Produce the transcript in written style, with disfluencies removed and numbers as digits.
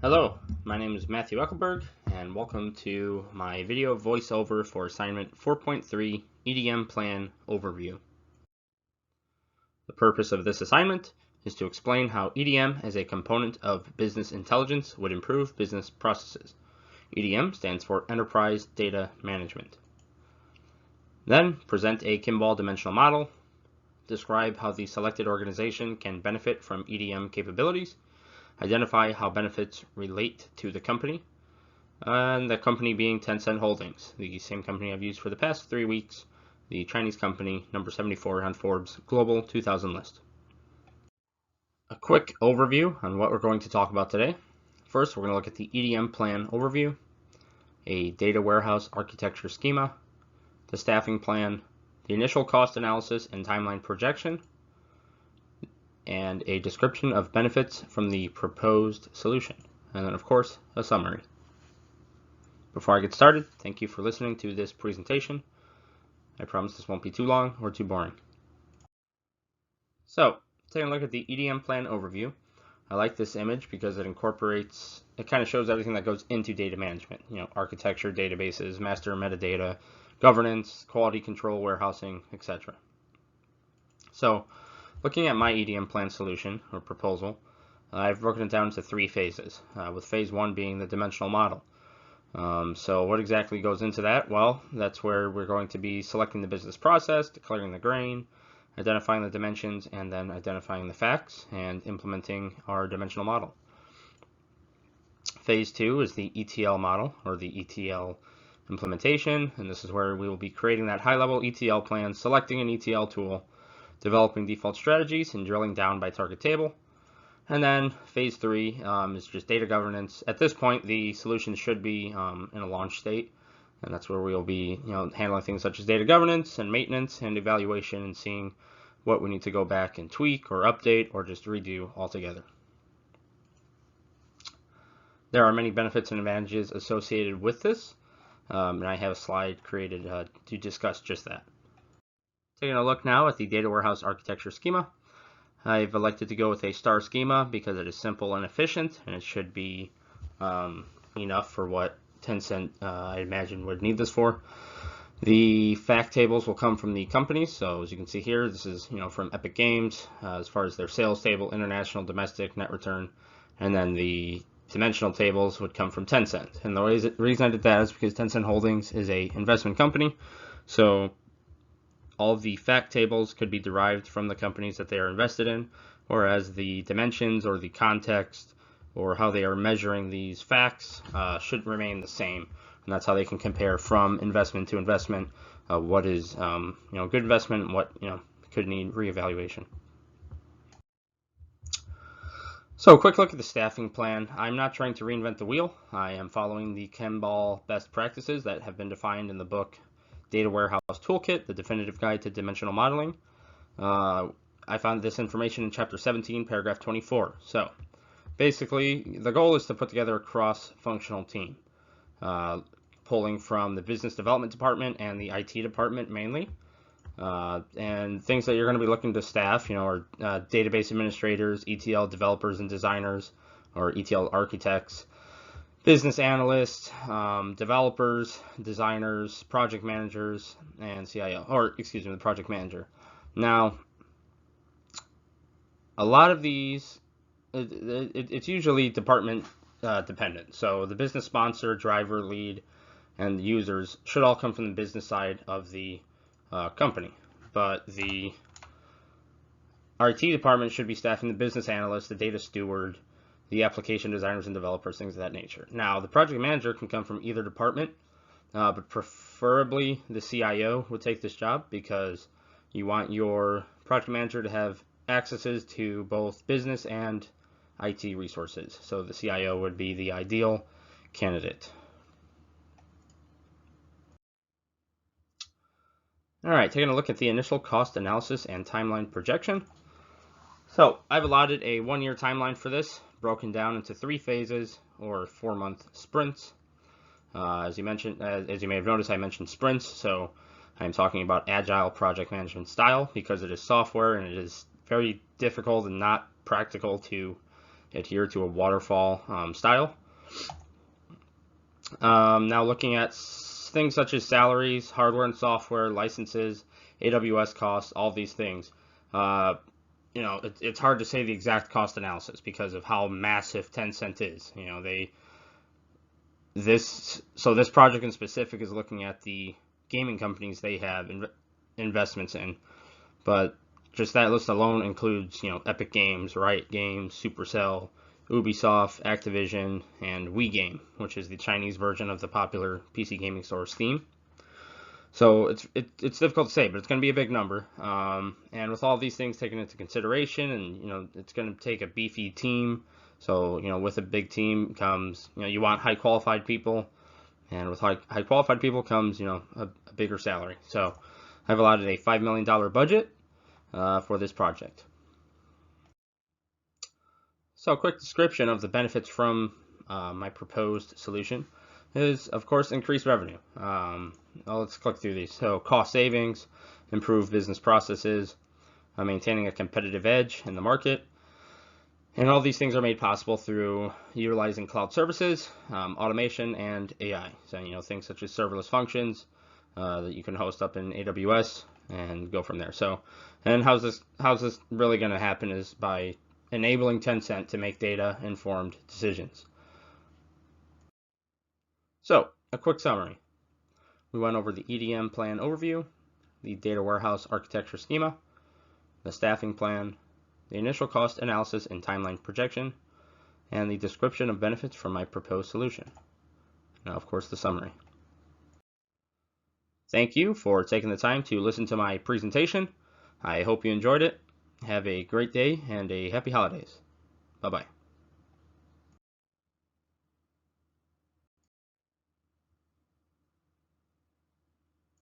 Hello, my name is Matthew Eckelberg, and welcome to my video voiceover for assignment 4.3 EDM Plan Overview. The purpose of this assignment is to explain how EDM as a component of business intelligence would improve business processes. EDM stands for Enterprise Data Management. Then present a Kimball dimensional model, describe how the selected organization can benefit from EDM capabilities, identify how benefits relate to the company, and the company being Tencent Holdings, the same company I've used for the past 3 weeks, the Chinese company, number 74 on Forbes Global 2000 list. A quick overview on what we're going to talk about today. First, we're going to look at the EDM Plan Overview, a data warehouse architecture schema, the staffing plan, the initial cost analysis and timeline projection, and a description of benefits from the proposed solution, and then of course a summary. Before I get started, thank you for listening to this presentation. I promise this won't be too long or too boring. So, taking a look at the EDM Plan Overview, I like this image because it kind of shows everything that goes into data management, architecture, databases, master metadata, governance, quality control, warehousing, etc. So, looking at my EDM plan solution, or proposal, I've broken it down into 3 phases, with phase 1 being the dimensional model. So what exactly goes into that? Well, that's where we're going to be selecting the business process, declaring the grain, identifying the dimensions, and then identifying the facts, and implementing our dimensional model. Phase 2 is the ETL model, or the ETL implementation, and this is where we will be creating that high-level ETL plan, selecting an ETL tool, developing default strategies, and drilling down by target table. And then phase 3 is just data governance. At this point, the solution should be in a launch state, and that's where we'll be handling things such as data governance and maintenance and evaluation, and seeing what we need to go back and tweak or update or just redo altogether. There are many benefits and advantages associated with this, and I have a slide created to discuss just that. Taking a look now at the data warehouse architecture schema, I've elected to go with a star schema because it is simple and efficient, and it should be enough for what Tencent, I imagine, would need this for. The fact tables will come from the companies, so as you can see here, this is from Epic Games as far as their sales table, international, domestic, net return, and then the dimensional tables would come from Tencent. And the reason I did that is because Tencent Holdings is a investment company, so all of the fact tables could be derived from the companies that they are invested in, whereas the dimensions or the context or how they are measuring these facts should remain the same. And that's how they can compare from investment to investment what is good investment and what could need reevaluation. So a quick look at the staffing plan. I'm not trying to reinvent the wheel. I am following the Kimball best practices that have been defined in the book Data Warehouse Toolkit, the definitive guide to dimensional modeling. I found this information in chapter 17, paragraph 24. So basically, the goal is to put together a cross-functional team, pulling from the business development department and the IT department mainly. And things that you're going to be looking to staff, are database administrators, ETL developers and designers, or ETL architects, business analysts, developers, designers, project managers, and CIO, the project manager. Now, a lot of these, it's usually department dependent. So the business sponsor, driver, lead, and the users should all come from the business side of the company. But the RT department should be staffing the business analyst, the data steward, the application designers and developers, things of that nature. Now, the project manager can come from either department, but preferably the CIO would take this job because you want your project manager to have accesses to both business and IT resources. So the CIO would be the ideal candidate. All right, taking a look at the initial cost analysis and timeline projection. So I've allotted a 1-year timeline for this, broken down into 3 phases or 4-month sprints. As you may have noticed, I mentioned sprints, so I'm talking about agile project management style because it is software and it is very difficult and not practical to adhere to a waterfall style. Now looking at things such as salaries, hardware and software, licenses, AWS costs, all these things. It's hard to say the exact cost analysis because of how massive Tencent is. This project in specific is looking at the gaming companies they have investments in, but just that list alone includes Epic Games, Riot Games, Supercell, Ubisoft, Activision, and WeGame, which is the Chinese version of the popular PC gaming store Steam. So it's difficult to say, but it's going to be a big number. And with all these things taken into consideration, and it's going to take a beefy team. So with a big team comes you want high qualified people, and with high qualified people comes a bigger salary. So I've allotted a $5 million budget for this project. So a quick description of the benefits from my proposed solution is, of course, increased revenue. Let's click through these. So cost savings, improved business processes, maintaining a competitive edge in the market. And all these things are made possible through utilizing cloud services, automation, and AI. So, things such as serverless functions that you can host up in AWS and go from there. So, and how's this really going to happen is by enabling Tencent to make data-informed decisions. So, a quick summary. We went over the EDM Plan Overview, the data warehouse architecture schema, the staffing plan, the initial cost analysis and timeline projection, and the description of benefits from my proposed solution. Now, of course, the summary. Thank you for taking the time to listen to my presentation. I hope you enjoyed it. Have a great day and a happy holidays. Bye-bye.